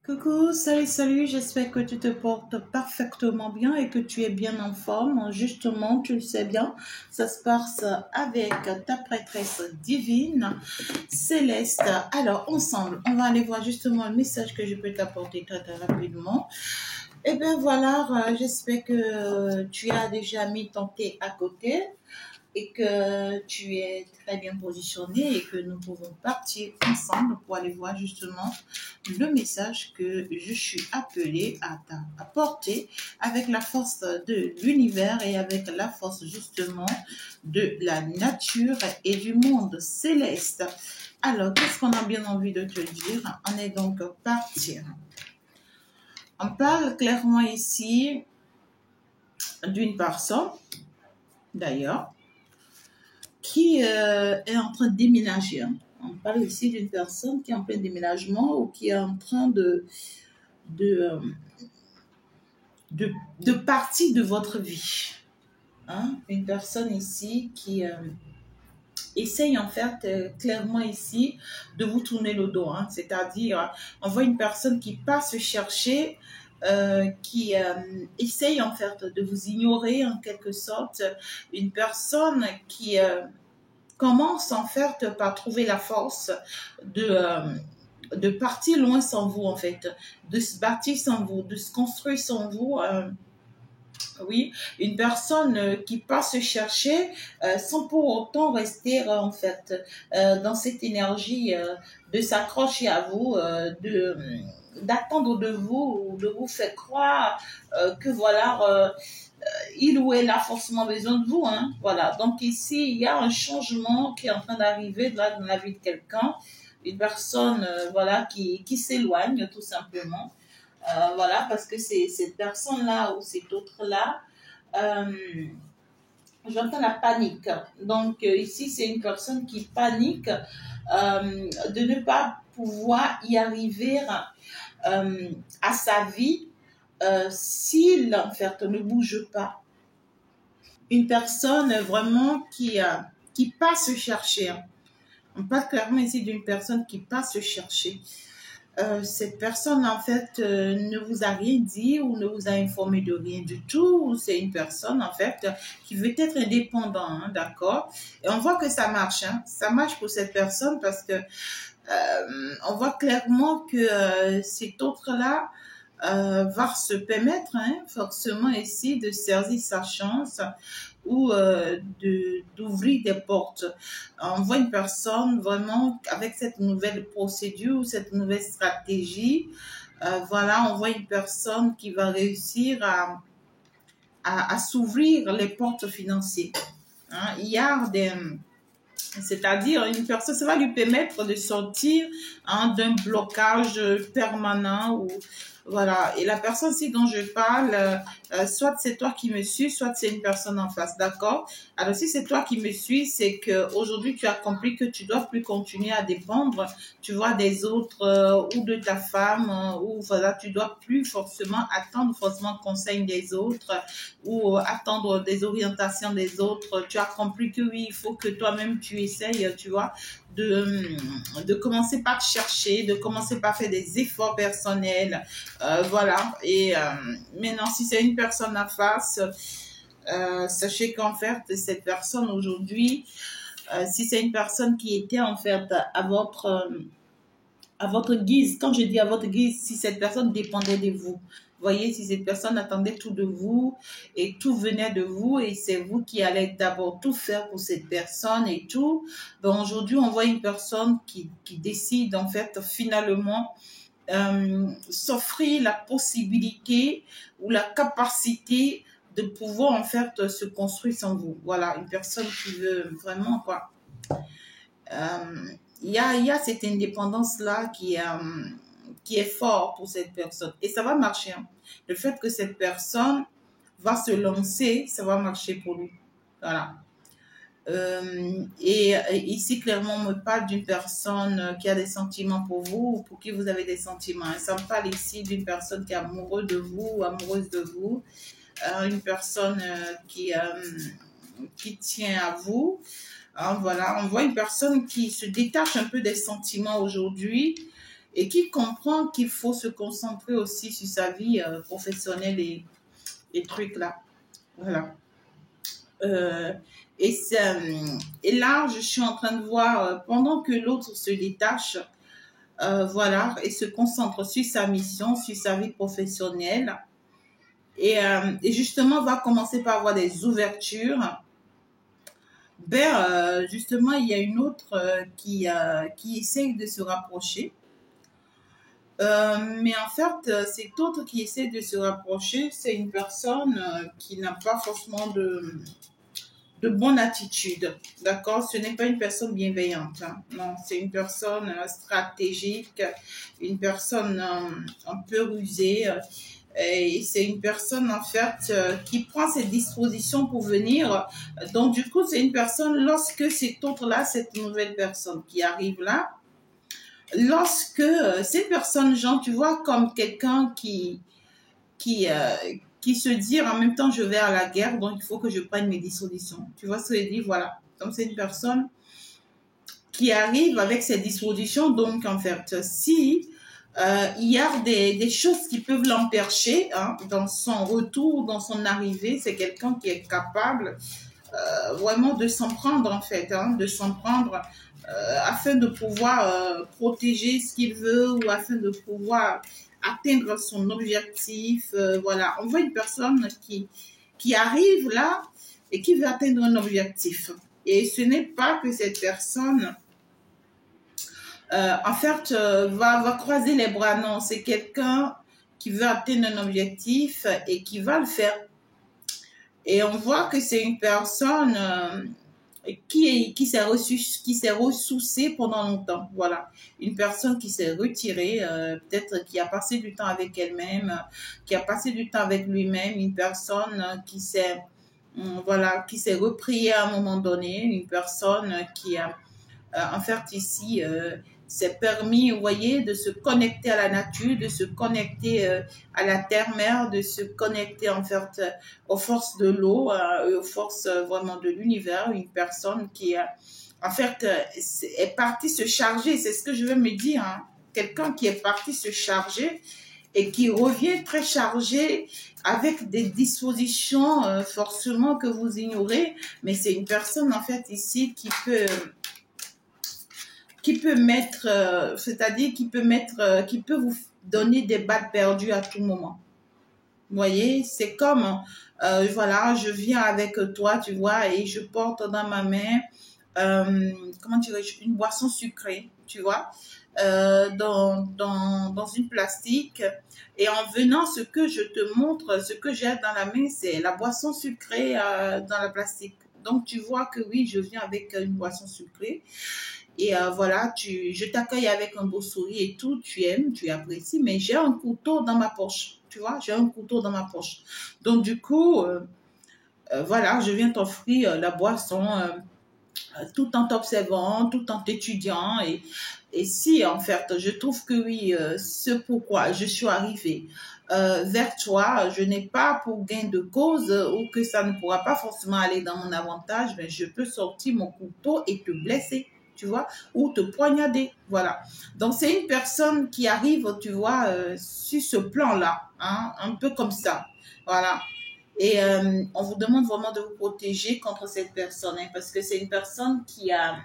Coucou, salut, j'espère que tu te portes parfaitement bien et que tu es bien en forme. Justement, tu le sais bien, ça se passe avec ta prêtresse divine, Céleste. Alors, ensemble, on va aller voir justement le message que je peux t'apporter très rapidement. Eh bien voilà, j'espère que tu as déjà mis ton thé à côté et que tu es très bien positionné et que nous pouvons partir ensemble pour aller voir justement le message que je suis appelée à t'apporter avec la force de l'univers et avec la force justement de la nature et du monde céleste. Alors, qu'est-ce qu'on a bien envie de te dire? On est donc parti. On parle clairement ici d'une personne, d'ailleurs, qui est en train de déménager. On parle ici d'une personne qui est en plein déménagement ou qui est en train de, euh, de partie de votre vie. Hein? Une personne ici qui essaye en fait clairement ici de vous tourner le dos. Hein? C'est-à-dire, on voit une personne qui passe chercher, qui essaye en fait de vous ignorer en quelque sorte. Une personne qui commence en fait par trouver la force de partir loin sans vous en fait, de se bâtir sans vous, de se construire sans vous. Oui, une personne qui passe chercher sans pour autant rester en fait dans cette énergie de s'accrocher à vous, d'attendre de vous ou de vous faire croire que voilà il ou elle a forcément besoin de vous. Hein. Voilà. Donc ici, il y a un changement qui est en train d'arriver dans la vie de quelqu'un, une personne voilà qui s'éloigne tout simplement. Voilà, parce que c'est cette personne-là ou cet autre-là, j'entends la panique. Donc ici, c'est une personne qui panique de ne pas pouvoir y arriver à sa vie s'il en fait ne bouge pas. Une personne vraiment qui passe chercher. On parle clairement ici d'une personne qui passe chercher. Cette personne, en fait, ne vous a rien dit ou ne vous a informé de rien du tout. C'est une personne, en fait, qui veut être indépendante, hein, d'accord? Et on voit que ça marche, hein. Ça marche pour cette personne parce que on voit clairement que cet autre-là va se permettre, hein, forcément ici, de saisir sa chance ou d'ouvrir des portes. On voit une personne vraiment avec cette nouvelle procédure, cette nouvelle stratégie. Voilà, on voit une personne qui va réussir à s'ouvrir les portes financières. Hein. Il y a des... C'est-à-dire, une personne, ça va lui permettre de sortir hein, d'un blocage permanent ou voilà. Et la personne ci dont je parle, soit c'est toi qui me suis, soit c'est une personne en face, d'accord? Alors si c'est toi qui me suis, c'est que aujourd'hui tu as compris que tu dois plus continuer à dépendre, tu vois, des autres ou de ta femme ou voilà, tu dois plus forcément attendre forcément conseil des autres ou attendre des orientations des autres. Tu as compris que oui, il faut que toi-même tu essayes, tu vois, de commencer par te chercher, de commencer par faire des efforts personnels. Voilà. Et maintenant, si c'est une personne en face, sachez qu'en fait, cette personne aujourd'hui, si c'est une personne qui était en fait à votre guise, quand je dis à votre guise, si cette personne dépendait de vous. Voyez, si cette personne attendait tout de vous et tout venait de vous et c'est vous qui allez d'abord tout faire pour cette personne et tout, ben aujourd'hui, on voit une personne qui décide en fait finalement s'offrir la possibilité ou la capacité de pouvoir en fait se construire sans vous. Voilà, une personne qui veut vraiment quoi. Euh, il y a cette indépendance-là qui est fort pour cette personne. Et ça va marcher. Hein. Le fait que cette personne va se lancer, ça va marcher pour lui. Voilà. Et ici, clairement, on me parle d'une personne qui a des sentiments pour vous ou pour qui vous avez des sentiments. Et ça me parle ici d'une personne qui est amoureuse de vous ou amoureuse de vous. Une personne qui tient à vous. Hein, voilà, on voit une personne qui se détache un peu des sentiments aujourd'hui et qui comprend qu'il faut se concentrer aussi sur sa vie professionnelle et trucs là. Voilà. Euh, et là, je suis en train de voir, pendant que l'autre se détache, voilà, et se concentre sur sa mission, sur sa vie professionnelle, et justement va commencer par avoir des ouvertures. Justement, il y a une autre qui essaye de se rapprocher. Mais en fait, cette autre qui essaie de se rapprocher, c'est une personne qui n'a pas forcément de bonne attitude. D'accord? Ce n'est pas une personne bienveillante. Hein. Non, c'est une personne stratégique, une personne un peu rusée. Et c'est une personne, en fait, qui prend ses dispositions pour venir. Donc, du coup, c'est une personne, lorsque cette autre-là, cette nouvelle personne qui arrive là, lorsque ces personnes, genre, tu vois, comme quelqu'un qui, euh, qui se dit en même temps, je vais à la guerre, donc il faut que je prenne mes dispositions. Tu vois ce que je dis? Voilà. Donc, c'est une personne qui arrive avec ses dispositions. Donc, en fait, si il y a des choses qui peuvent l'empêcher hein, dans son retour, dans son arrivée, c'est quelqu'un qui est capable vraiment de s'en prendre, en fait, hein, de s'en prendre afin de pouvoir protéger ce qu'il veut ou afin de pouvoir atteindre son objectif. Voilà, on voit une personne qui arrive là et qui veut atteindre un objectif. Et ce n'est pas que cette personne, en fait, va croiser les bras. Non, c'est quelqu'un qui veut atteindre un objectif et qui va le faire. Et on voit que c'est une personne qui s'est ressourcée pendant longtemps. Voilà. Une personne qui s'est retirée, peut-être qui a passé du temps avec elle-même, qui a passé du temps avec lui-même, une personne qui s'est voilà, qui s'est repliée à un moment donné, une personne qui a en fait ici c'est permis, vous voyez, de se connecter à la nature, de se connecter à la terre-mère, de se connecter en fait aux forces de l'eau, aux forces vraiment de l'univers. Une personne qui, en fait, est partie se charger, c'est ce que je veux me dire. Hein. Quelqu'un qui est parti se charger et qui revient très chargé avec des dispositions forcément que vous ignorez, mais c'est une personne en fait ici qui peut mettre, c'est-à-dire qui peut vous donner des balles perdues à tout moment. Vous voyez, c'est comme, voilà, je viens avec toi, tu vois, et je porte dans ma main, comment dirais-je, une boisson sucrée, tu vois, dans une plastique. Et en venant, ce que je te montre, ce que j'ai dans la main, c'est la boisson sucrée dans la plastique. Donc, tu vois que oui, je viens avec une boisson sucrée. Et voilà, je t'accueille avec un beau sourire et tout, tu aimes, tu apprécies, mais j'ai un couteau dans ma poche, tu vois, j'ai un couteau dans ma poche. Donc du coup, voilà, je viens t'offrir la boisson tout en t'observant, tout en t'étudiant. Et si, en fait, je trouve que oui, ce pourquoi je suis arrivée vers toi, je n'ai pas pour gain de cause ou que ça ne pourra pas forcément aller dans mon avantage, mais je peux sortir mon couteau et te blesser, tu vois, ou te poignarder, voilà. Donc, c'est une personne qui arrive, tu vois, sur ce plan-là, hein, un peu comme ça, voilà. Et on vous demande vraiment de vous protéger contre cette personne, hein, parce que c'est une personne qui a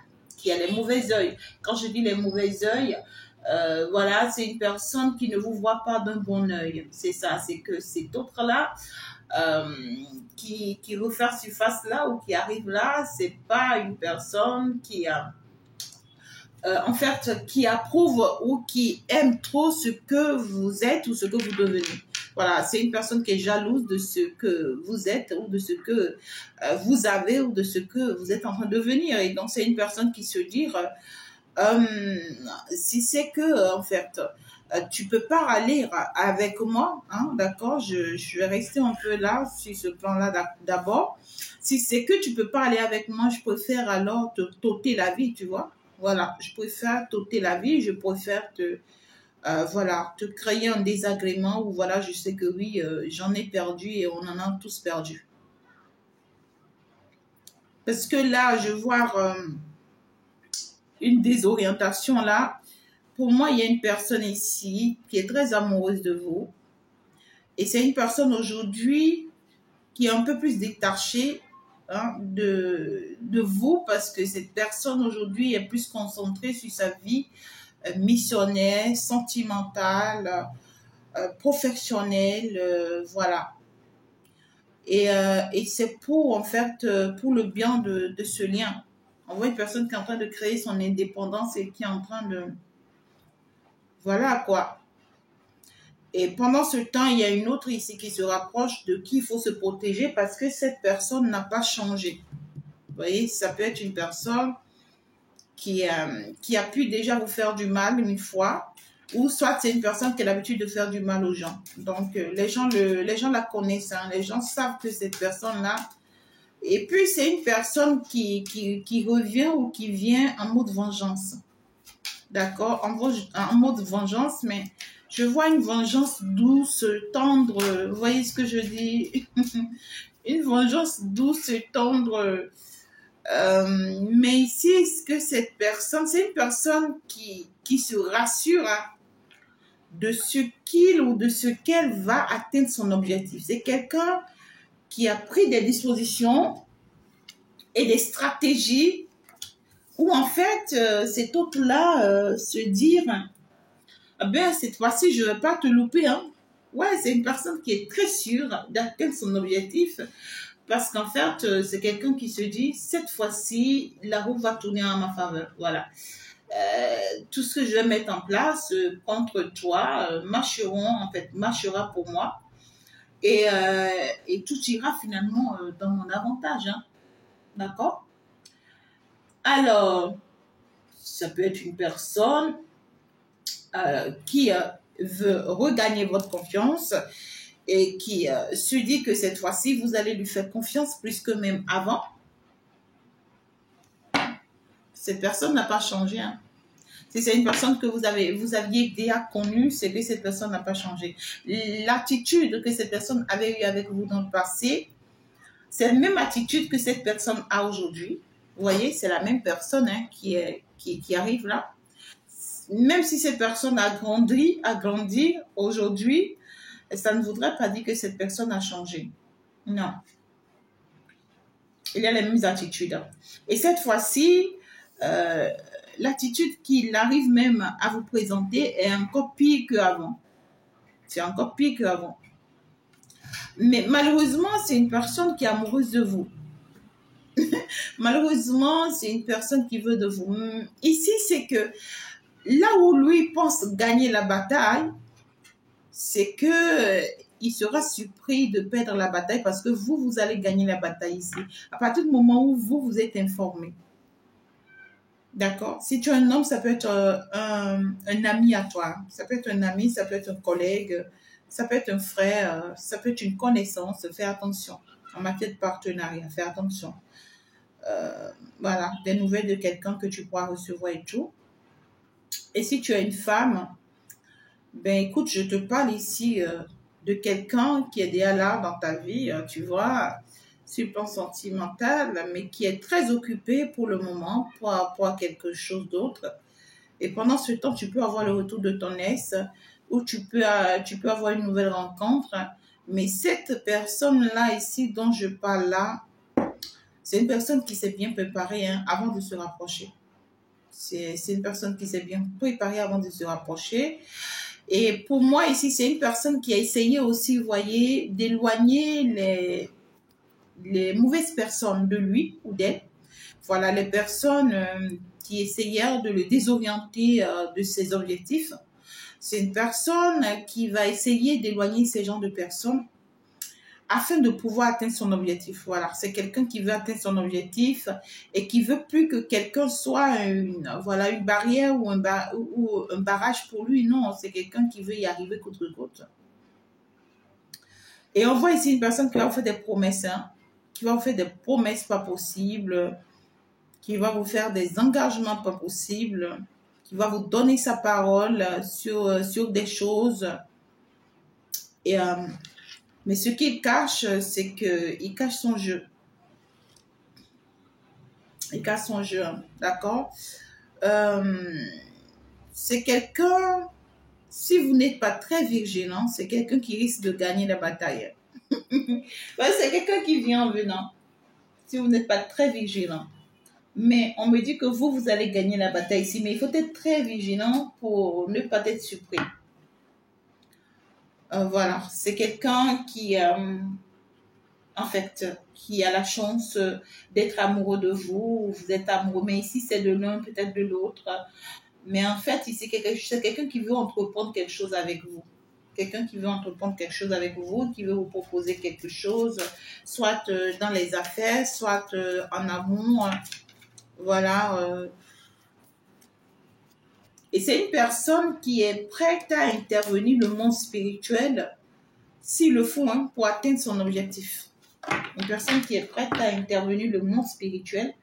les mauvais yeux. Quand je dis les mauvais yeux, voilà, c'est une personne qui ne vous voit pas d'un bon œil. C'est ça, c'est que cet autre-là, euh, qui refaire surface là ou qui arrive là, c'est pas une personne qui a en fait, qui approuve ou qui aime trop ce que vous êtes ou ce que vous devenez. Voilà, c'est une personne qui est jalouse de ce que vous êtes ou de ce que vous avez ou de ce que vous êtes en train de devenir. Et donc, c'est une personne qui se dit, si c'est que, en fait, tu peux pas aller avec moi, hein, d'accord, je vais rester un peu là, sur ce plan-là d'abord. Si c'est que tu peux pas aller avec moi, je préfère alors te t'ôter la vie, tu vois. Voilà, je préfère t'ôter la vie, je préfère voilà, te créer un désagrément où voilà, je sais que oui, j'en ai perdu et on en a tous perdu. Parce que là, je vois une désorientation là, pour moi, il y a une personne ici qui est très amoureuse de vous. Et c'est une personne aujourd'hui qui est un peu plus détachée hein, de vous parce que cette personne aujourd'hui est plus concentrée sur sa vie missionnaire, sentimentale, professionnelle, voilà. Et c'est pour, en fait, pour le bien de ce lien. On voit une personne qui est en train de créer son indépendance et qui est en train de... Voilà, quoi. Et pendant ce temps, il y a une autre ici qui se rapproche de qui il faut se protéger parce que cette personne n'a pas changé. Vous voyez, ça peut être une personne qui a pu déjà vous faire du mal une fois, ou soit c'est une personne qui a l'habitude de faire du mal aux gens. Donc, les gens la connaissent, hein, les gens savent que cette personne-là. Et puis, c'est une personne qui revient ou qui vient en mode vengeance. D'accord, en mode vengeance, mais je vois une vengeance douce, tendre. Vous voyez ce que je dis? Une vengeance douce, tendre. Mais ici, est-ce que cette personne, c'est une personne qui se rassure hein, de ce qu'il ou de ce qu'elle va atteindre son objectif. C'est quelqu'un qui a pris des dispositions et des stratégies où en fait, cet autre-là se dire, ah ben cette fois-ci, je ne vais pas te louper. Hein. Ouais, c'est une personne qui est très sûre d'atteindre son objectif. Parce qu'en fait, c'est quelqu'un qui se dit, cette fois-ci, la roue va tourner en ma faveur. Voilà. Tout ce que je vais mettre en place contre toi marchera pour moi. Et tout ira finalement dans mon avantage. Hein. D'accord? Alors, ça peut être une personne qui veut regagner votre confiance et qui se dit que cette fois-ci, vous allez lui faire confiance plus que même avant. Cette personne n'a pas changé. Hein. Si c'est une personne que vous aviez déjà connue, c'est que cette personne n'a pas changé. L'attitude que cette personne avait eue avec vous dans le passé, c'est la même attitude que cette personne a aujourd'hui. Vous voyez, c'est la même personne hein, qui arrive là. Même si cette personne a grandi aujourd'hui, ça ne voudrait pas dire que cette personne a changé. Non. Il y a les mêmes attitudes. Et cette fois-ci, l'attitude qu'il arrive même à vous présenter est encore pire qu'avant. C'est encore pire qu'avant. Mais malheureusement, c'est une personne qui est amoureuse de vous. Malheureusement, c'est une personne qui veut de vous. Ici, c'est que là où lui pense gagner la bataille, c'est que il sera surpris de perdre la bataille parce que vous allez gagner la bataille ici. À partir du moment où vous êtes informé. D'accord? Si tu es un homme, ça peut être un ami à toi. Ça peut être un ami, ça peut être un collègue, ça peut être un frère, ça peut être une connaissance. Fais attention. En matière de partenariat, fais attention. Voilà, des nouvelles de quelqu'un que tu pourras recevoir et tout. Et si tu es une femme, ben écoute, je te parle ici de quelqu'un qui est déjà là dans ta vie, tu vois, sur le plan sentimental, mais qui est très occupé pour le moment pour avoir quelque chose d'autre. Et pendant ce temps, tu peux avoir le retour de ton ex ou tu peux avoir une nouvelle rencontre. Mais cette personne-là ici dont je parle là, c'est une personne qui s'est bien préparée hein, avant de se rapprocher. C'est une personne qui s'est bien préparée avant de se rapprocher. Et pour moi, ici, c'est une personne qui a essayé aussi, vous voyez, d'éloigner les mauvaises personnes de lui ou d'elle. Voilà, les personnes qui essayèrent de le désorienter de ses objectifs. C'est une personne qui va essayer d'éloigner ces genres de personnes afin de pouvoir atteindre son objectif. Voilà, c'est quelqu'un qui veut atteindre son objectif et qui veut plus que quelqu'un soit une barrière ou un barrage pour lui. Non, c'est quelqu'un qui veut y arriver coûte que coûte. Et on voit ici une personne qui va vous faire des promesses, hein, qui va vous faire des promesses pas possibles, qui va vous faire des engagements pas possibles, qui va vous donner sa parole sur des choses. Et mais ce qu'il cache, c'est qu'il cache son jeu. Il cache son jeu, d'accord? c'est quelqu'un, si vous n'êtes pas très vigilant, c'est quelqu'un qui risque de gagner la bataille. Ouais, c'est quelqu'un qui vient en venant, si vous n'êtes pas très vigilant. Mais on me dit que vous allez gagner la bataille ici. Mais il faut être très vigilant pour ne pas être surpris. Voilà, c'est quelqu'un qui, en fait, qui a la chance d'être amoureux de vous. Vous êtes amoureux, mais ici, c'est de l'un, peut-être de l'autre. Mais en fait, c'est quelqu'un qui veut entreprendre quelque chose avec vous. Quelqu'un qui veut entreprendre quelque chose avec vous, qui veut vous proposer quelque chose, soit dans les affaires, soit en amour. Voilà. Et c'est une personne qui est prête à intervenir le monde spirituel, s'il le faut, hein, pour atteindre son objectif. Une personne qui est prête à intervenir le monde spirituel,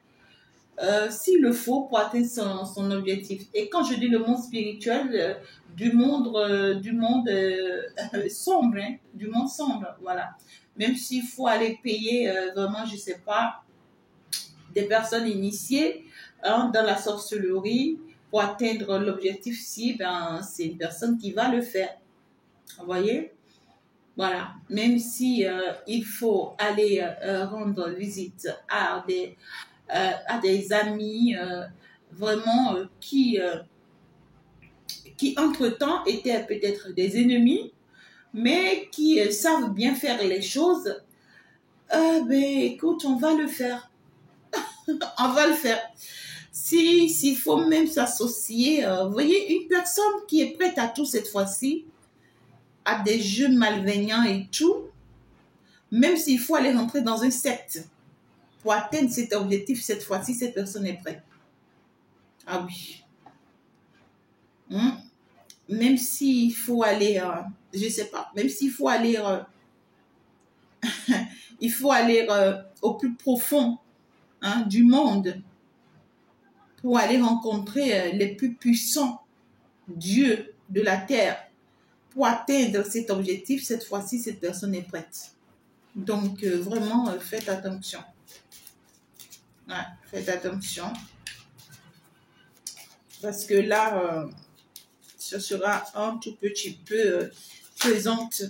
s'il le faut, pour atteindre son objectif. Et quand je dis le monde spirituel, du monde sombre, hein, du monde sombre, voilà. Même s'il faut aller payer vraiment, je ne sais pas, des personnes initiées hein, dans la sorcellerie pour atteindre l'objectif, si ben, c'est une personne qui va le faire. Vous voyez? Voilà. Même si il faut aller rendre visite à des amis vraiment qui entre-temps étaient peut-être des ennemis, mais qui savent bien faire les choses, ben écoute, on va le faire. On va le faire. S'il faut même s'associer, vous voyez, une personne qui est prête à tout cette fois-ci, à des jeux malveillants et tout, même s'il faut aller rentrer dans un secte pour atteindre cet objectif, cette fois-ci, cette personne est prête. Ah oui. Même s'il faut aller, je ne sais pas, même s'il faut aller, il faut aller au plus profond hein, du monde pour aller rencontrer les plus puissants dieux de la terre. Pour atteindre cet objectif, cette fois-ci, cette personne est prête. Donc, vraiment, faites attention. Ouais, faites attention. Parce que là, ce sera un tout petit peu pesante.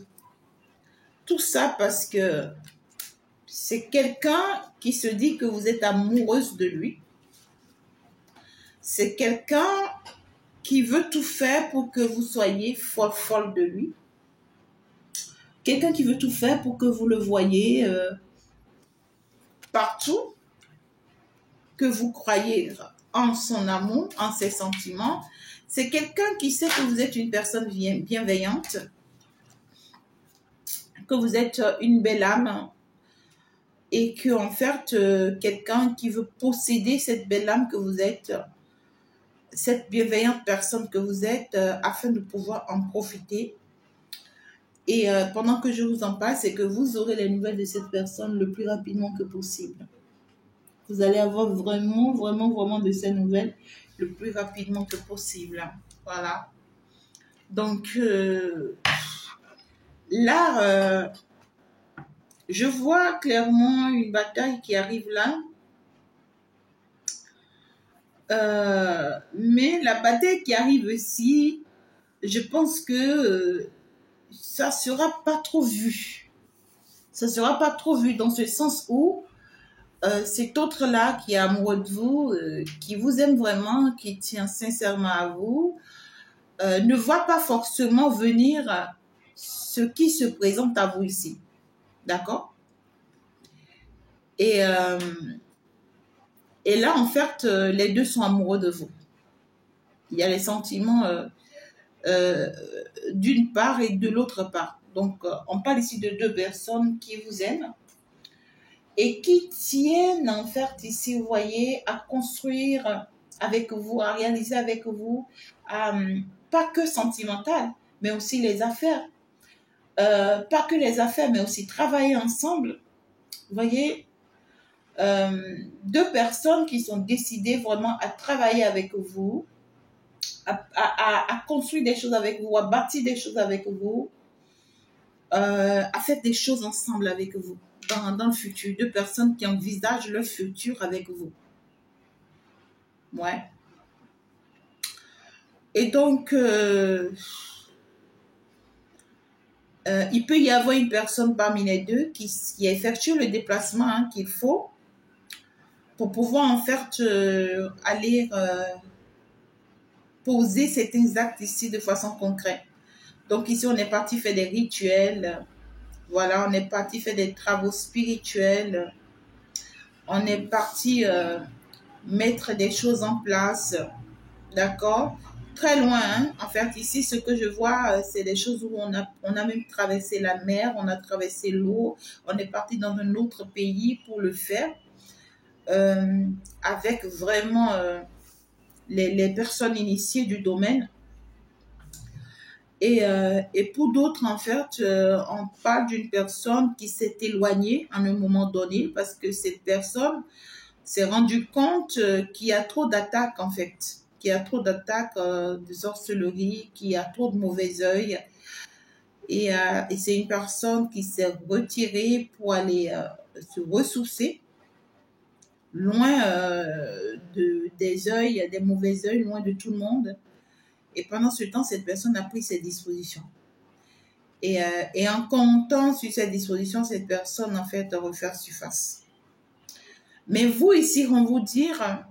Tout ça parce que c'est quelqu'un qui se dit que vous êtes amoureuse de lui. C'est quelqu'un qui veut tout faire pour que vous soyez folle de lui. Quelqu'un qui veut tout faire pour que vous le voyez partout, que vous croyez en son amour, en ses sentiments. C'est quelqu'un qui sait que vous êtes une personne bienveillante, que vous êtes une belle âme et que en fait, quelqu'un qui veut posséder cette belle âme que vous êtes, cette bienveillante personne que vous êtes, afin de pouvoir en profiter. Et pendant que je vous en parle, c'est que vous aurez les nouvelles de cette personne le plus rapidement que possible. Vous allez avoir vraiment de ces nouvelles le plus rapidement que possible. Voilà. Donc, là, je vois clairement une bataille qui arrive là. Mais la bataille qui arrive ici, je pense que ça sera pas trop vu. Ça sera pas trop vu dans ce sens où cet autre-là qui est amoureux de vous, qui vous aime vraiment, qui tient sincèrement à vous, ne voit pas forcément venir ce qui se présente à vous ici. D'accord? Et là, en fait, les deux sont amoureux de vous. Il y a les sentiments d'une part et de l'autre part. Donc, on parle ici de deux personnes qui vous aiment et qui tiennent, en fait, ici, vous voyez, à construire avec vous, à réaliser avec vous, pas que sentimental, mais aussi les affaires. Pas que les affaires, mais aussi travailler ensemble. Vous voyez, deux personnes qui sont décidées vraiment à travailler avec vous, à construire des choses avec vous, à bâtir des choses avec vous, à faire des choses ensemble avec vous dans le futur. Deux personnes qui envisagent leur futur avec vous. Ouais. Et donc, il peut y avoir une personne parmi les deux qui effectue le déplacement hein, qu'il faut pour pouvoir en fait aller poser certains actes ici de façon concrète. Donc ici, on est parti faire des rituels. Voilà, on est parti faire des travaux spirituels. On est parti mettre des choses en place. D'accord? Très loin. Hein? En fait, ici, ce que je vois, c'est des choses où on a même traversé la mer, on a traversé l'eau. On est parti dans un autre pays pour le faire. Avec vraiment les personnes initiées du domaine. Et pour d'autres, en fait, on parle d'une personne qui s'est éloignée à un moment donné parce que cette personne s'est rendue compte qu'il y a trop d'attaques, en fait. Qu'il y a trop d'attaques de sorcellerie, qu'il y a trop de mauvais œil. Et c'est une personne qui s'est retirée pour aller se ressourcer loin des œils, des mauvais œils, loin de tout le monde. Et pendant ce temps, cette personne a pris ses dispositions. Et en comptant sur cette disposition, cette personne, en fait, refaire surface. Mais vous, ici, on vous dire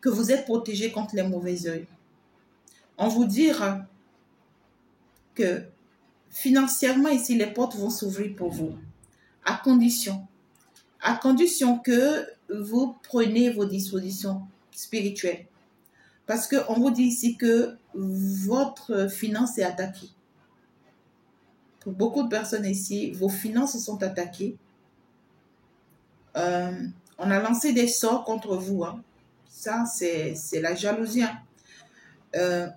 que vous êtes protégé contre les mauvais œils. On vous dire que financièrement, ici, les portes vont s'ouvrir pour vous. À condition que vous preniez vos dispositions spirituelles. Parce qu'on vous dit ici que votre finance est attaquée. Pour beaucoup de personnes ici, vos finances sont attaquées. On a lancé des sorts contre vous. Hein. Ça, c'est la jalousie. Hein.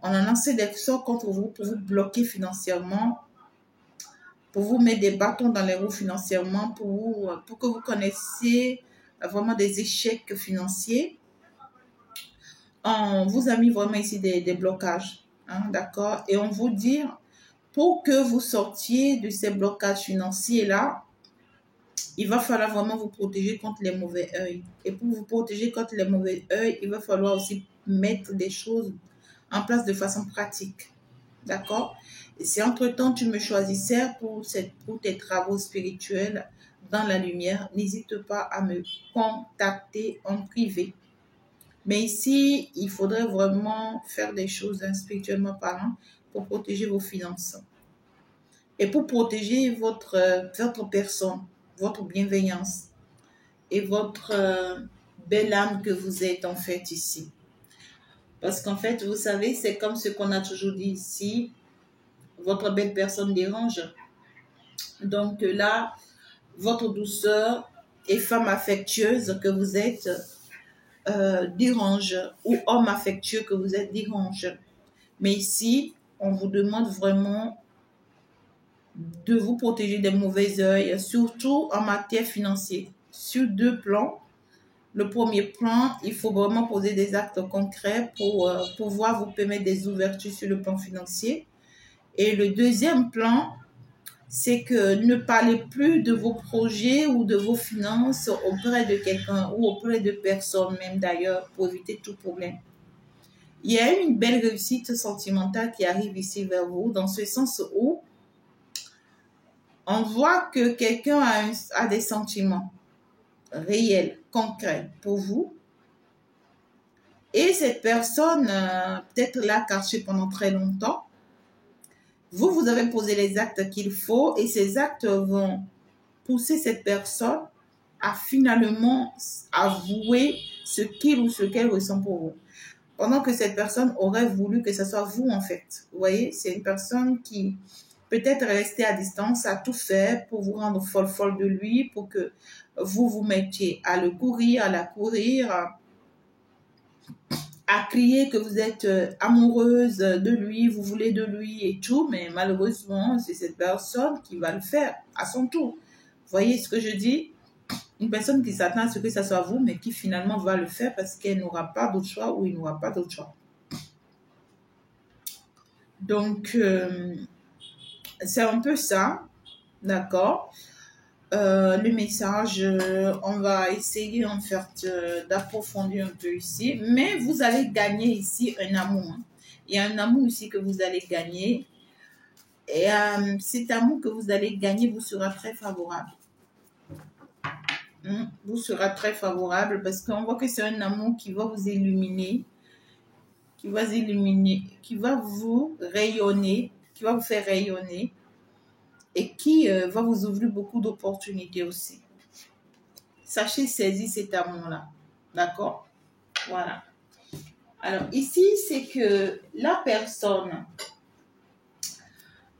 On a lancé des sorts contre vous pour vous bloquer financièrement, pour vous mettre des bâtons dans les roues financièrement, pour que vous connaissiez vraiment des échecs financiers. On vous a mis vraiment ici des blocages. Hein, d'accord? Et on vous dit, pour que vous sortiez de ces blocages financiers-là, il va falloir vraiment vous protéger contre les mauvais œils. Et pour vous protéger contre les mauvais œils, il va falloir aussi mettre des choses en place de façon pratique. D'accord? Et si entre-temps, tu me choisissais pour tes travaux spirituels dans la lumière, n'hésite pas à me contacter en privé. Mais ici, il faudrait vraiment faire des choses spirituellement parlant pour protéger vos finances. Et pour protéger votre personne, votre bienveillance et votre belle âme que vous êtes en fait ici. Parce qu'en fait, vous savez, c'est comme ce qu'on a toujours dit ici, votre belle personne dérange. Donc là, votre douceur et femme affectueuse que vous êtes dérange, ou homme affectueux que vous êtes dérange. Mais ici, on vous demande vraiment de vous protéger des mauvais œils, surtout en matière financière, sur deux plans. Le premier plan, il faut vraiment poser des actes concrets pour pouvoir vous permettre des ouvertures sur le plan financier. Et le deuxième plan, c'est que ne parlez plus de vos projets ou de vos finances auprès de quelqu'un ou auprès de personne même d'ailleurs pour éviter tout problème. Il y a une belle réussite sentimentale qui arrive ici vers vous dans ce sens où on voit que quelqu'un a des sentiments réels, concrets pour vous. Et cette personne, peut-être l'a caché pendant très longtemps. Vous avez posé les actes qu'il faut et ces actes vont pousser cette personne à finalement avouer ce qu'il ou ce qu'elle ressent pour vous. Pendant que cette personne aurait voulu que ce soit vous en fait. Vous voyez, c'est une personne qui peut-être est restée à distance, a tout fait pour vous rendre folle de lui, pour que vous vous mettiez à le courir, à la courir, à crier que vous êtes amoureuse de lui, vous voulez de lui et tout, mais malheureusement, c'est cette personne qui va le faire à son tour. Vous voyez ce que je dis? Une personne qui s'attend à ce que ça soit vous, mais qui finalement va le faire parce qu'elle n'aura pas d'autre choix ou il n'aura pas d'autre choix. Donc, c'est un peu ça, d'accord? le message, on va essayer en fait d'approfondir un peu ici. Mais vous allez gagner ici un amour. Hein. Il y a un amour ici que vous allez gagner. Et cet amour que vous allez gagner vous sera très favorable. Vous sera très favorable parce qu'on voit que c'est un amour qui va vous illuminer, qui va vous rayonner, qui va vous faire rayonner et qui va vous ouvrir beaucoup d'opportunités aussi. Sachez saisir cet amour-là. D'accord? Voilà. Alors ici, c'est que la personne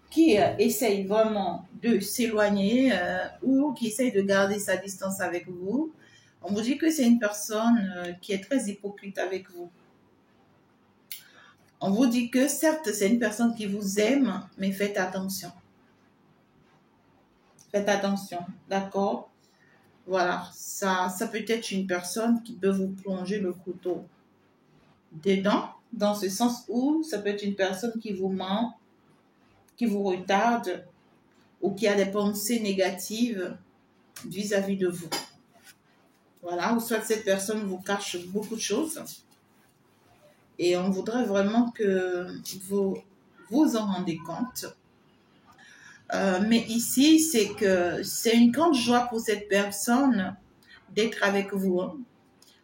qui essaye vraiment de s'éloigner ou qui essaye de garder sa distance avec vous, on vous dit que c'est une personne qui est très hypocrite avec vous. On vous dit que certes, c'est une personne qui vous aime, mais faites attention. Faites attention, d'accord? Voilà, ça peut être une personne qui peut vous plonger le couteau dedans, dans ce sens où ça peut être une personne qui vous ment, qui vous retarde ou qui a des pensées négatives vis-à-vis de vous. Voilà, ou soit cette personne vous cache beaucoup de choses et on voudrait vraiment que vous vous en rendez compte. Mais ici, c'est que c'est une grande joie pour cette personne d'être avec vous. Hein.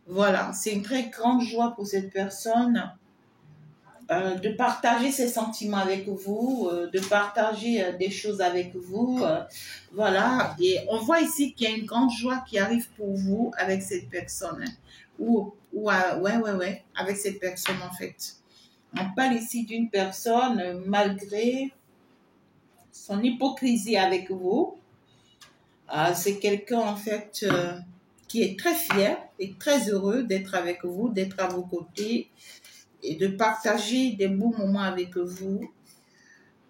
Voilà, c'est une très grande joie pour cette personne de partager ses sentiments avec vous, de partager des choses avec vous. Voilà, et on voit ici qu'il y a une grande joie qui arrive pour vous avec cette personne. Hein. Ouais, avec cette personne en fait. On parle ici d'une personne, malgré son hypocrisie avec vous, c'est quelqu'un en fait qui est très fier et très heureux d'être avec vous, d'être à vos côtés et de partager des beaux moments avec vous.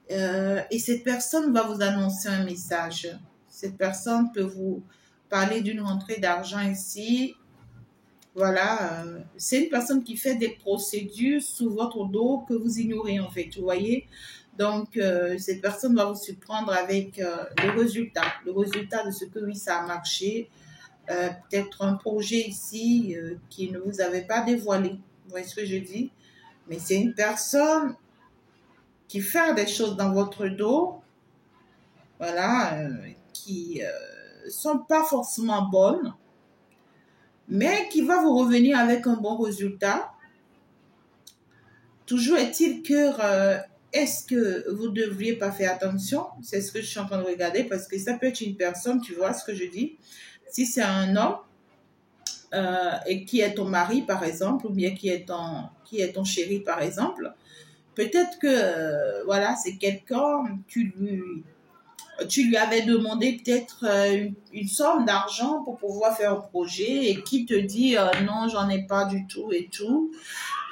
Et cette personne va vous annoncer un message. Cette personne peut vous parler d'une rentrée d'argent ici. Voilà, c'est une personne qui fait des procédures sous votre dos que vous ignorez en fait, vous voyez. Donc, cette personne va vous surprendre avec le résultat de ce que oui, ça a marché. Peut-être un projet ici qui ne vous avait pas dévoilé. Vous voyez ce que je dis? Mais c'est une personne qui fait des choses dans votre dos, voilà, qui sont pas forcément bonnes, mais qui va vous revenir avec un bon résultat. Toujours est-il que est-ce que vous ne devriez pas faire attention? C'est ce que je suis en train de regarder parce que ça peut être une personne, tu vois ce que je dis? Si c'est un homme et qui est ton mari par exemple, ou bien qui est ton chéri par exemple, peut-être que voilà, c'est quelqu'un, tu lui avais demandé peut-être une somme d'argent pour pouvoir faire un projet et qui te dit non, j'en ai pas du tout et tout.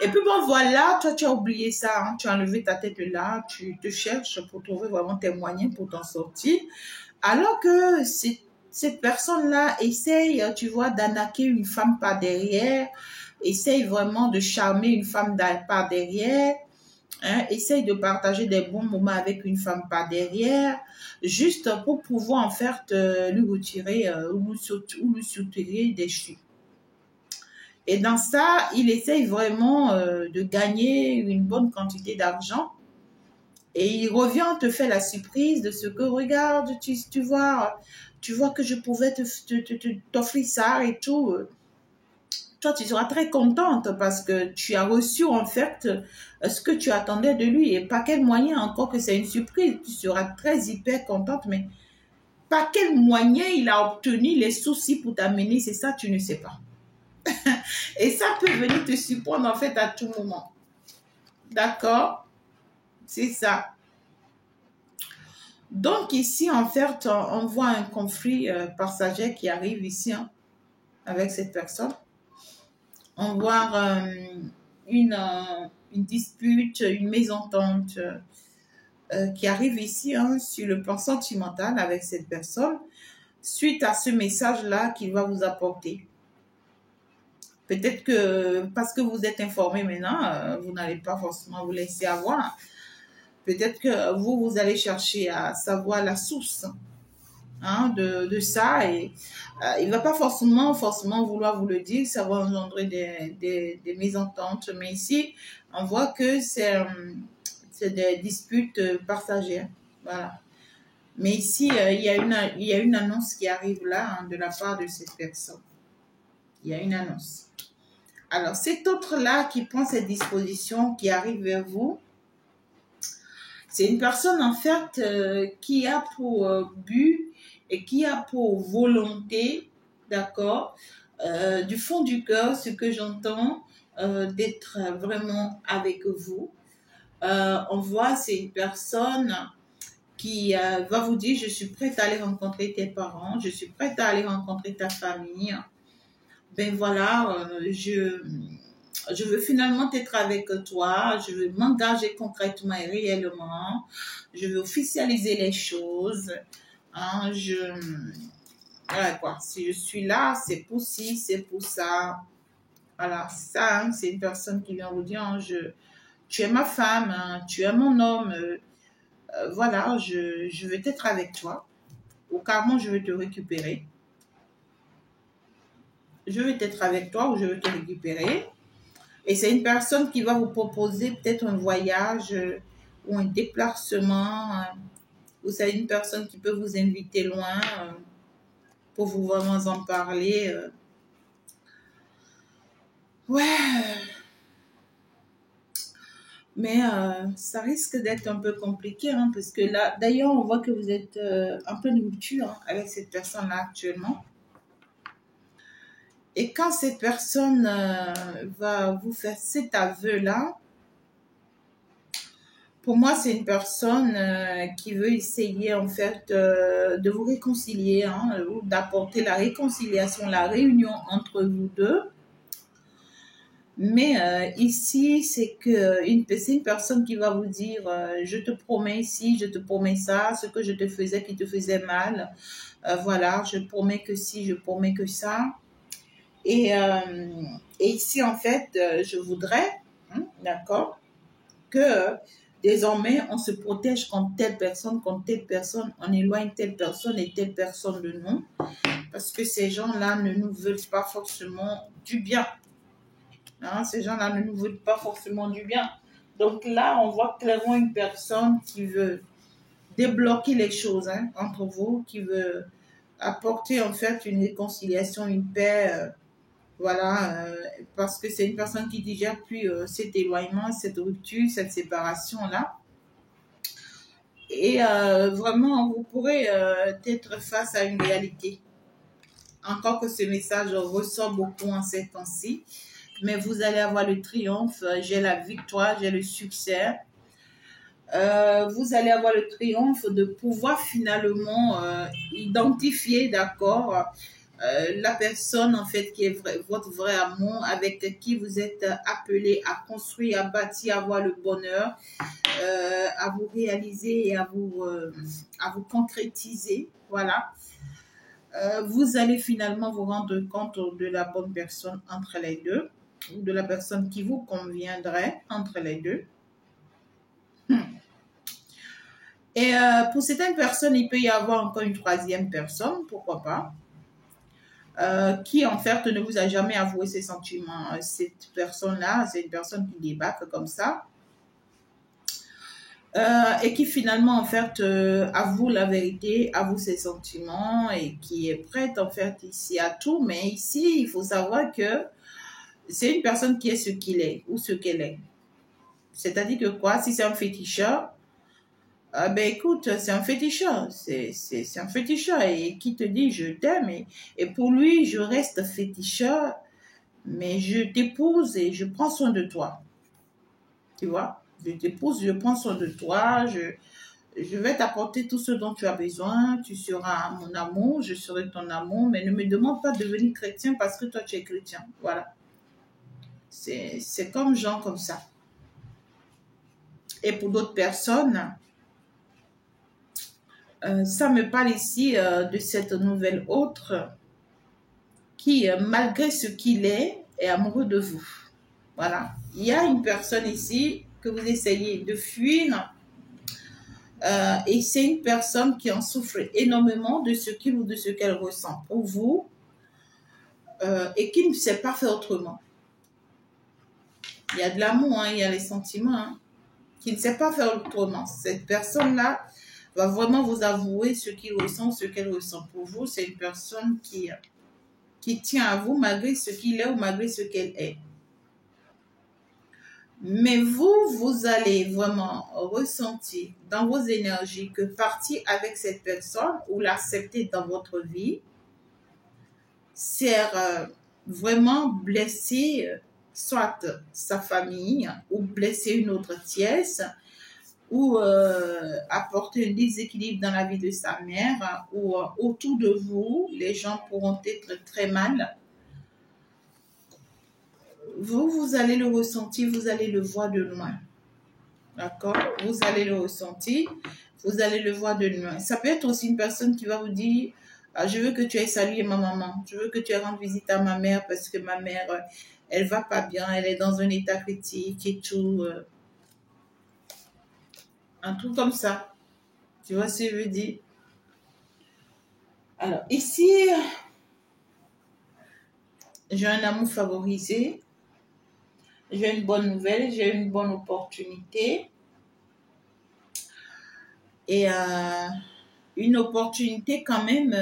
Et puis bon, voilà, toi tu as oublié ça, hein, tu as enlevé ta tête là, tu te cherches pour trouver vraiment tes moyens pour t'en sortir. Alors que cette personne-là essaye, tu vois, d'arnaquer une femme par derrière, essaye vraiment de charmer une femme par derrière. Hein, essaye de partager des bons moments avec une femme par derrière, juste pour pouvoir en fait lui retirer ou lui soutirer des chutes. Et dans ça, il essaye vraiment de gagner une bonne quantité d'argent. Et il revient, te fait la surprise de ce que, regarde, tu vois que je pouvais t'offrir ça et tout. Toi, tu seras très contente parce que tu as reçu en fait ce que tu attendais de lui et par quel moyen, encore que c'est une surprise, tu seras très hyper contente, mais par quel moyen il a obtenu les soucis pour t'amener, c'est ça, tu ne sais pas. Et ça peut venir te surprendre en fait à tout moment. D'accord? C'est ça. Donc ici, en fait, on voit un conflit passager qui arrive ici hein, avec cette personne. On voit une dispute, une mésentente qui arrive ici hein, sur le plan sentimental avec cette personne suite à ce message-là qu'il va vous apporter. Peut-être que parce que vous êtes informé maintenant, vous n'allez pas forcément vous laisser avoir. Peut-être que vous allez chercher à savoir la source hein, de ça, et il ne va pas forcément vouloir vous le dire, ça va engendrer des mésententes, mais ici, on voit que c'est des disputes passagères, voilà. Mais ici, il y a une annonce qui arrive là, hein, de la part de cette personne. Il y a une annonce. Alors, cet autre-là qui prend cette disposition, qui arrive vers vous, c'est une personne en fait qui a pour but et qui a pour volonté, d'accord, du fond du cœur, ce que j'entends, d'être vraiment avec vous. On voit, c'est une personne qui va vous dire, je suis prête à aller rencontrer tes parents, je suis prête à aller rencontrer ta famille. Ben voilà, je veux finalement être avec toi, je veux m'engager concrètement et réellement, je veux officialiser les choses. Hein, voilà quoi, si je suis là, c'est pour ci, c'est pour ça. Voilà, ça, hein, c'est une personne qui vient vous dire, hein, tu es ma femme, hein, tu es mon homme, voilà, je veux être avec toi, ou carrément je veux te récupérer. Je veux être avec toi ou je veux te récupérer. Et c'est une personne qui va vous proposer peut-être un voyage ou un déplacement. Ou c'est une personne qui peut vous inviter loin pour vous vraiment en parler. Ouais. Mais ça risque d'être un peu compliqué, hein, parce que là, d'ailleurs, on voit que vous êtes en pleine rupture, hein, avec cette personne-là actuellement. Et quand cette personne va vous faire cet aveu-là, pour moi, c'est une personne qui veut essayer en fait de vous réconcilier, hein, ou d'apporter la réconciliation, la réunion entre vous deux. Mais ici, c'est une personne qui va vous dire, je te promets ci, je te promets ça, ce que je te faisais qui te faisait mal. Voilà, je promets que ci, je promets que ça. Et ici, en fait, je voudrais, hein, d'accord, que désormais, on se protège contre telle personne, on éloigne telle personne et telle personne de nous, parce que ces gens-là ne nous veulent pas forcément du bien. Hein, ces gens-là ne nous veulent pas forcément du bien. Donc là, on voit clairement une personne qui veut débloquer les choses, hein, entre vous, qui veut apporter en fait une réconciliation, une paix. Voilà, parce que c'est une personne qui digère plus cet éloignement, cette rupture, cette séparation-là. Et vraiment, vous pourrez être face à une réalité. Encore que ce message ressort beaucoup en ces temps-ci. Mais vous allez avoir le triomphe, j'ai la victoire, j'ai le succès. Vous allez avoir le triomphe de pouvoir finalement identifier, d'accord, la personne en fait qui est votre vrai amour, avec qui vous êtes appelé à construire, à bâtir, à avoir le bonheur, à vous réaliser et à vous concrétiser. Voilà. Vous allez finalement vous rendre compte de la bonne personne entre les deux, ou de la personne qui vous conviendrait entre les deux. Et pour certaines personnes, il peut y avoir encore une troisième personne, pourquoi pas, qui en fait ne vous a jamais avoué ses sentiments. Cette personne-là, c'est une personne qui débarque comme ça, et qui finalement en fait avoue la vérité, avoue ses sentiments et qui est prête en fait ici à tout. Mais ici, il faut savoir que c'est une personne qui est ce qu'il est ou ce qu'elle est. C'est-à-dire que quoi, si c'est un féticheur, ben écoute, c'est un féticheur, c'est un féticheur et qui te dit je t'aime et pour lui je reste féticheur, mais je t'épouse et je prends soin de toi. Tu vois, je t'épouse, je prends soin de toi, je vais t'apporter tout ce dont tu as besoin, tu seras mon amour, je serai ton amour, mais ne me demande pas de devenir chrétien parce que toi tu es chrétien. Voilà. C'est comme gens comme ça. Et pour d'autres personnes, ça me parle ici de cette nouvelle autre qui, malgré ce qu'il est amoureux de vous. Voilà. Il y a une personne ici que vous essayez de fuir Et c'est une personne qui en souffre énormément de ce qu'il ou de ce qu'elle ressent pour vous et qui ne sait pas faire autrement. Il y a de l'amour, hein, il y a les sentiments, hein, qui ne sait pas faire autrement. Cette personne-là va vraiment vous avouer ce qu'il ressent, ce qu'elle ressent pour vous. C'est une personne qui tient à vous malgré ce qu'il est ou malgré ce qu'elle est. Mais vous allez vraiment ressentir dans vos énergies que partir avec cette personne ou l'accepter dans votre vie, c'est vraiment blesser soit sa famille ou blesser une autre tierce ou apporter un déséquilibre dans la vie de sa mère ou autour de vous, les gens pourront être très mal. Vous allez le ressentir, vous allez le voir de loin. D'accord? Vous allez le ressentir, vous allez le voir de loin. Ça peut être aussi une personne qui va vous dire, je veux que tu ailles saluer ma maman, je veux que tu ailles rendre visite à ma mère parce que ma mère, elle va pas bien, elle est dans un état critique et tout. Un truc comme ça. Tu vois ce que je veux dire? Alors, ici, j'ai un amour favorisé. J'ai une bonne nouvelle, j'ai une bonne opportunité. Et une opportunité quand même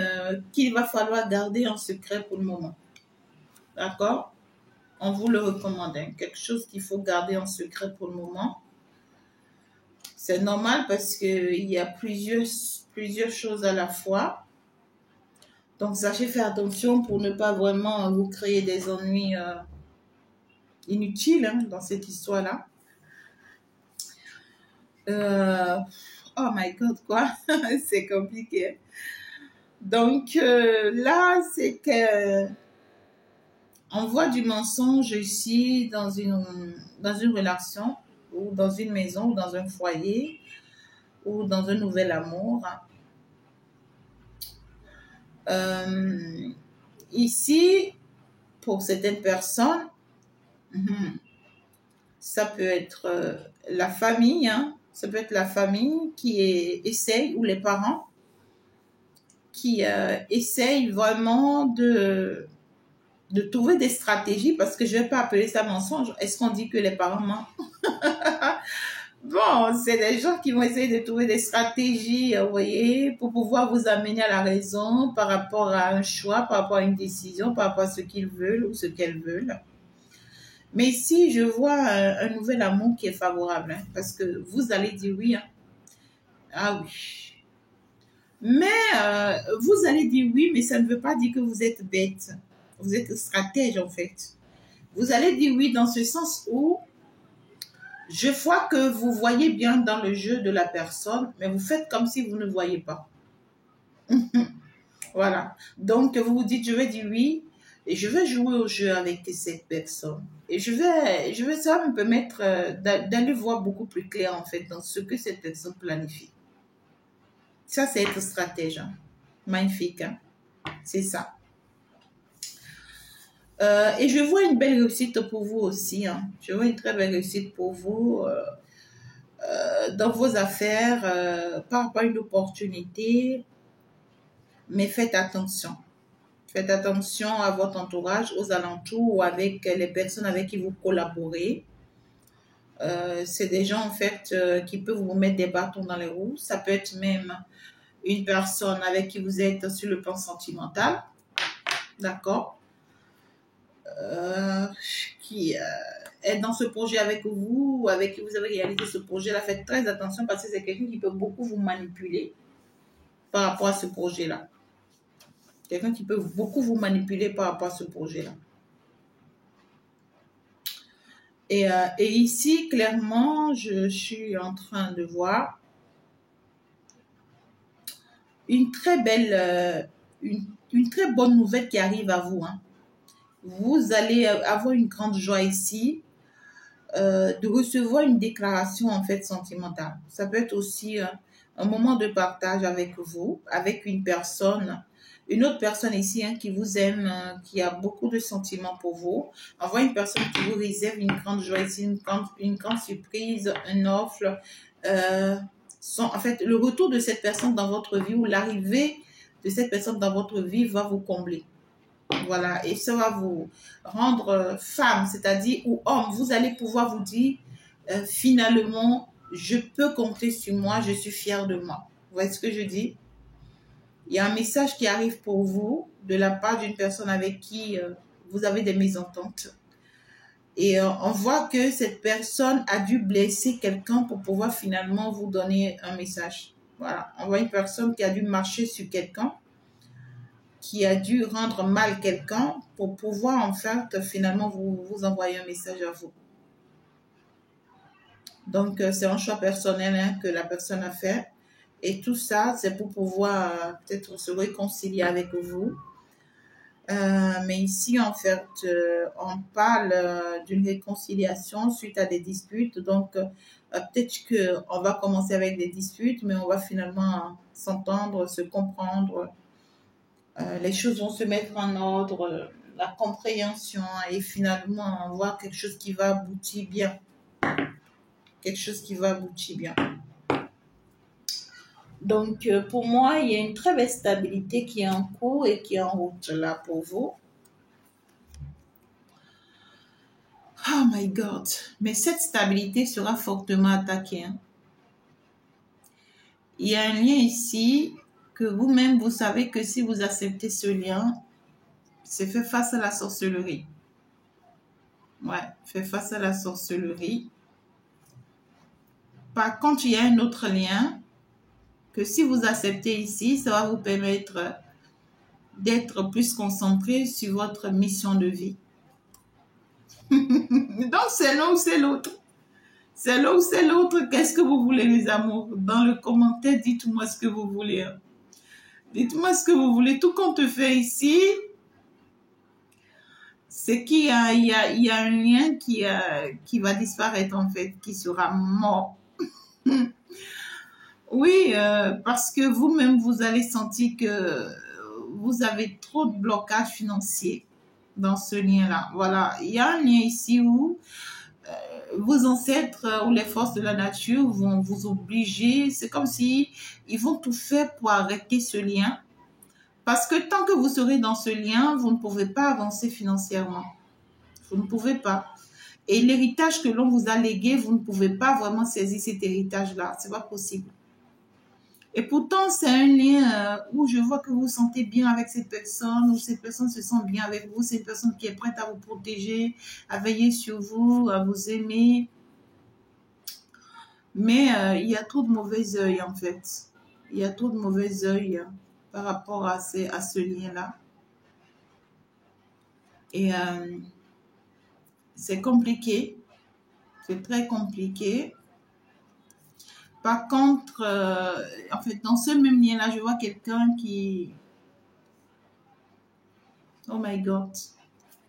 qu'il va falloir garder en secret pour le moment. D'accord? On vous le recommande. Hein? Quelque chose qu'il faut garder en secret pour le moment. C'est normal parce qu'il y a plusieurs choses à la fois. Donc, sachez faire attention pour ne pas vraiment vous créer des ennuis inutiles hein, dans cette histoire-là. Oh my God, quoi. C'est compliqué. Donc, là, c'est que on voit du mensonge ici dans une relation ou dans une maison ou dans un foyer ou dans un nouvel amour. Ici, pour certaines personnes, ça peut être la famille, hein, ça peut être la famille qui essaye ou les parents qui essayent vraiment de trouver des stratégies, parce que je ne vais pas appeler ça mensonge. Est-ce qu'on dit que les parents mentent? Bon, c'est des gens qui vont essayer de trouver des stratégies, vous voyez, pour pouvoir vous amener à la raison par rapport à un choix, par rapport à une décision, par rapport à ce qu'ils veulent ou ce qu'elles veulent. Mais ici, je vois un nouvel amour qui est favorable, hein, parce que vous allez dire oui. Hein. Ah oui. Mais vous allez dire oui, mais ça ne veut pas dire que vous êtes bête. Vous êtes stratège en fait. Vous allez dire oui dans ce sens où je vois que vous voyez bien dans le jeu de la personne, mais vous faites comme si vous ne voyez pas. Voilà. Donc, vous vous dites, je vais dire oui, et je vais jouer au jeu avec cette personne. Et ça va me permettre d'aller voir beaucoup plus clair, en fait, dans ce que cette personne planifie. Ça, c'est être stratège. Hein. Magnifique. Hein? C'est ça. Et je vois une belle réussite pour vous aussi. Hein. Je vois une très belle réussite pour vous dans vos affaires, par rapport à une opportunité. Mais faites attention. Faites attention à votre entourage, aux alentours ou avec les personnes avec qui vous collaborez. C'est des gens en fait qui peuvent vous mettre des bâtons dans les roues. Ça peut être même une personne avec qui vous êtes sur le plan sentimental. D'accord? Qui est dans ce projet avec vous, ou avec qui vous avez réalisé ce projet-là. Faites très attention parce que c'est quelqu'un qui peut beaucoup vous manipuler par rapport à ce projet-là. Quelqu'un qui peut beaucoup vous manipuler par rapport à ce projet-là. Et ici, clairement, je suis en train de voir une très belle, une très bonne nouvelle qui arrive à vous. Hein. Vous allez avoir une grande joie ici de recevoir une déclaration en fait sentimentale. Ça peut être aussi un moment de partage avec vous, avec une autre personne ici hein, qui vous aime, qui a beaucoup de sentiments pour vous. Envoie une personne qui vous réserve une grande joie ici, une grande surprise, une offre, en fait, le retour de cette personne dans votre vie ou l'arrivée de cette personne dans votre vie va vous combler. Voilà, et ça va vous rendre femme, c'est-à-dire, ou homme. Vous allez pouvoir vous dire, finalement, je peux compter sur moi, je suis fière de moi. Vous voyez ce que je dis? Il y a un message qui arrive pour vous de la part d'une personne avec qui vous avez des mésententes. Et on voit que cette personne a dû blesser quelqu'un pour pouvoir finalement vous donner un message. Voilà, on voit une personne qui a dû marcher sur quelqu'un, qui a dû rendre mal quelqu'un pour pouvoir en fait finalement vous envoyer un message à vous. Donc c'est un choix personnel hein, que la personne a fait. Et tout ça, c'est pour pouvoir peut-être se réconcilier avec vous. Mais ici, en fait, on parle d'une réconciliation suite à des disputes. Donc, peut-être qu'on va commencer avec des disputes, mais on va finalement s'entendre, se comprendre. Les choses vont se mettre en ordre, la compréhension, et finalement, on voit quelque chose qui va aboutir bien. Quelque chose qui va aboutir bien. Donc, pour moi, il y a une très belle stabilité qui est en cours et qui est en route là pour vous. Oh my God. Mais cette stabilité sera fortement attaquée. Hein. Il y a un lien ici que vous-même, vous savez que si vous acceptez ce lien, c'est fait face à la sorcellerie. Ouais, fait face à la sorcellerie. Par contre, il y a un autre lien que si vous acceptez ici, ça va vous permettre d'être plus concentré sur votre mission de vie. Donc, c'est l'un ou c'est l'autre. C'est l'un ou c'est l'autre. Qu'est-ce que vous voulez, les amours? Dans le commentaire, dites-moi ce que vous voulez. Dites-moi ce que vous voulez. Tout qu'on te fait ici, c'est qu'il y a un lien qui va disparaître, en fait, qui sera mort. Oui, parce que vous-même, vous allez sentir que vous avez trop de blocages financiers dans ce lien-là. Voilà, il y a un lien ici où vos ancêtres ou les forces de la nature vont vous obliger. C'est comme si ils vont tout faire pour arrêter ce lien. Parce que tant que vous serez dans ce lien, vous ne pouvez pas avancer financièrement. Vous ne pouvez pas. Et l'héritage que l'on vous a légué, vous ne pouvez pas vraiment saisir cet héritage-là. C'est pas possible. Et pourtant, c'est un lien où je vois que vous vous sentez bien avec cette personne, où cette personne se sent bien avec vous. C'est une personne qui est prête à vous protéger, à veiller sur vous, à vous aimer. Mais il y a trop de mauvais œil, en fait. Il y a trop de mauvais œil par rapport à ce lien-là. Et c'est compliqué. C'est très compliqué. Par contre, en fait, dans ce même lien-là, je vois quelqu'un qui... Oh my God.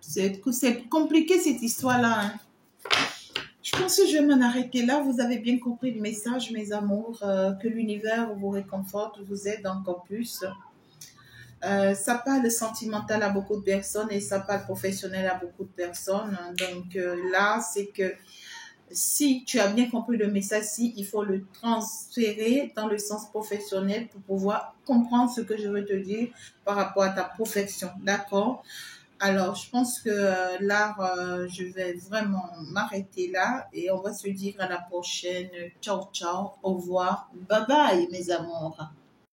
C'est compliqué cette histoire-là. Hein. Je pense que je vais m'en arrêter là. Vous avez bien compris le message, mes amours, que l'univers vous réconforte, vous aide encore plus. Ça parle sentimental à beaucoup de personnes et ça parle professionnel à beaucoup de personnes. Donc là, c'est que si tu as bien compris le message, si il faut le transférer dans le sens professionnel pour pouvoir comprendre ce que je veux te dire par rapport à ta profession. D'accord? Alors, je pense que là, je vais vraiment m'arrêter là et on va se dire à la prochaine. Ciao, ciao, au revoir, bye bye mes amours.